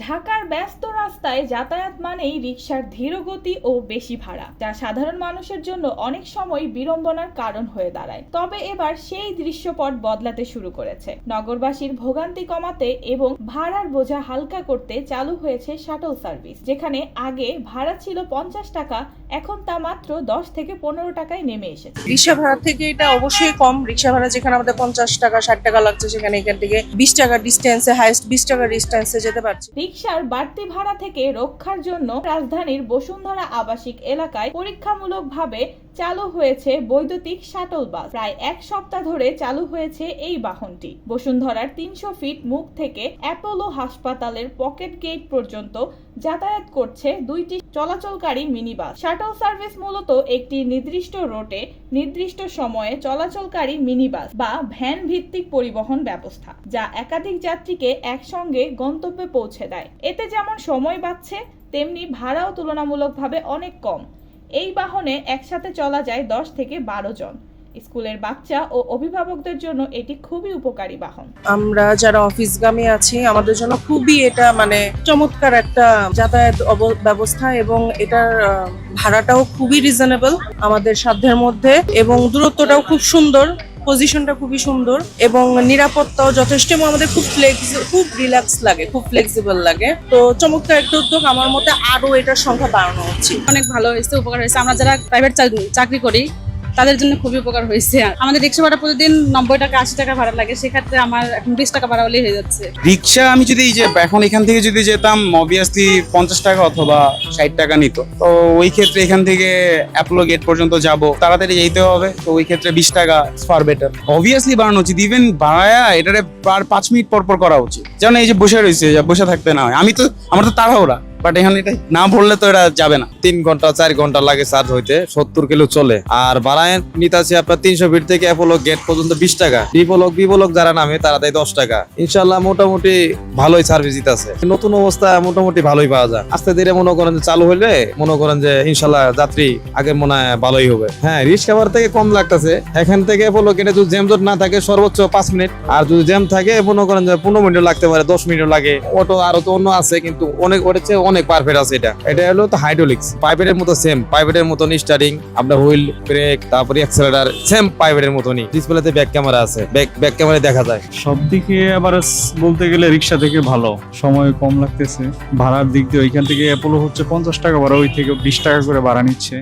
ঢাকার ব্যস্ত রাস্তায় যাতায়াত মানেই রিকশার ধীরগতি ও বেশি ভাড়া, যা সাধারণ মানুষের জন্য অনেক সময় বিড়ম্বনার কারণ হয়ে দাঁড়ায়। তবে এবার সেই দৃশ্যপট বদলাতে শুরু করেছে। নগরবাসীর ভোগান্তি কমাতে এবং ভাড়ার বোঝা হালকা করতে চালু হয়েছে শাটল সার্ভিস, যেখানে আগে ভাড়া ছিল 50 টাকা, এখন তা মাত্র 10 থেকে 15 টাকায় নেমে এসেছে। রিক্সা ভাড়া থেকে এটা অবশ্যই কম। রিক্সা ভাড়া যেখানে আমাদের 50 টাকা 60 টাকা লাগছে, সেখানে এখান থেকে 20 টাকা ডিস্টেন্সে, হাইয়েস্ট 20 টাকা ডিস্টেন্সে যেতে পারছি। রিকশার বাড়তি ভাড়া থেকে রক্ষার জন্য রাজধানীর বসুন্ধরা আবাসিক এলাকায় পরীক্ষামূলকভাবে চালু হয়েছে বৈদ্যুতিক শাটল বাস। প্রায় এক সপ্তাহ ধরে চালু হয়েছে এই বাহনটি। বসুন্ধরার 300 ফিট মুখ থেকে অ্যাপোলো হাসপাতালের পকেট গেট পর্যন্ত যাতায়াত করছে 2টি চলাচলকারী মিনি বাস। শাটল সার্ভিস মূলত একটি নির্দিষ্ট রুটে নির্দিষ্ট সময়ে চলাচলকারী মিনি বাস বা ভ্যান ভিত্তিক পরিবহন ব্যবস্থা, যা একাধিক যাত্রীকে একসঙ্গে গন্তব্যে পৌঁছে দেয়। এতে যেমন সময় বাঁচছে, তেমনি ভাড়াও তুলনামূলকভাবে অনেক কম। এই বাহনে একসাথে চলা যায় 10 থেকে 12 জন। স্কুলের বাচ্চা ও অভিভাবকদের জন্য এটি খুবই উপকারী বাহন। আমরা যারা অফিসগামী আছি, আমাদের জন্য খুবই এটা চমৎকার একটা যাতায়াত ব্যবস্থা, এবং এটার ভাড়াটাও খুবই রিজনেবল আমাদের সাধ্যের মধ্যে, এবং দূরত্বটাও খুব সুন্দর, পজিশনটা খুবই সুন্দর, এবং নিরাপত্তাও যথেষ্ট, এবং আমাদের খুব রিল্যাক্স লাগে, খুব ফ্লেক্সিবল লাগে। তো চমৎকার একটা উদ্যোগ। আমার মতে আরো এটার সংখ্যা বাড়ানো উচিত। অনেক ভালো হয়েছে, উপকার হয়েছে। আমরা যারা প্রাইভেট চাকরি করি তাদের জন্য খুবই উপকার হয়েছে। আমাদের রিক্সা ভাড়া প্রতিদিন 90 টাকা 80 টাকা ভাড়া লাগে, সেক্ষেত্রে আমার এখন 20 টাকা ভাড়া হলেই হয়ে যাচ্ছে। রিক্সা আমি যদি এখন এখান থেকে যদি যেতাম, অবভিয়াসলি 50 টাকা অথবা 60 টাকা নিত। তো ওই ক্ষেত্রে এখান থেকে অ্যাপোলো গেট পর্যন্ত যাব, তাড়াতাড়ি যেতে হবে, তো ওই ক্ষেত্রে 20 টাকা ফার বেটার। অবভিয়াসলি বাড়ানো উচিত, ইভেন বাড়ায়া এটারে 5 মিনিট পর পর করা উচিত। যেমন এই যে বসে রয়েছে, বসে থাকতে না হয়। আমার তো তাড়াহুড়া, বাট এখানে এটা না ভরলে তো এটা যাবে না। 3 ঘন্টা 4 ঘন্টা লাগে চার্জ হইতে, 70 কিলো চলে। আর ভাড়ায় নিতে আছে আপনার 300 ফিট থেকে অ্যাপোলো গেট পর্যন্ত 20 টাকা। বিবলক যারা নামে তারা দেয় 10 টাকা। ইনশাল্লাহ মোটামুটি ভালোই সার্ভিস দিতেছে। নতুন অবস্থা মোটামুটি ভালোই পাওয়া যায়। আস্তে ধীরে মনে করেন যে চালু হইলে মনে করেন যে ইনশাল্লাহ যাত্রী আগে মনে হয় ভালোই হবে। হ্যাঁ, রিক্সা ভাড়া থেকে কম লাগতেছে। এখান থেকে অ্যাপোলো গেটে যদি জ্যাম জট না থাকে সর্বোচ্চ 5 মিনিট, আর যদি জ্যাম থাকে মনে করেন যে 15 মিনিট লাগতে পারে, 10 মিনিট লাগে। অটো আরো তো অন্য আছে, কিন্তু ওটার চেয়ে অনেক পারফেক্ট আছে। এটা হলো তো হাইড্রোলিক্স, প্রাইভেটের মতো সেম, প্রাইভেটের মতন স্টার্টিং, আপনার হুইল, ব্রেক, তারপরে অ্যাক্সেলারেটর সেম প্রাইভেটের মতনই। ডিসপ্লেতে ব্যাক ক্যামেরা আছে, ব্যাক ক্যামেরা দেখা যায়। সব দিকে আবার বলতে গেলে রিক্সা থেকে ভালো, সময় কম লাগতেছে। ভাড়ার দিক দিয়ে ওইখান থেকে অ্যাপোলো হচ্ছে 50 টাকা ভাড়া, ওই থেকে 20 টাকা করে ভাড়া নিচ্ছে।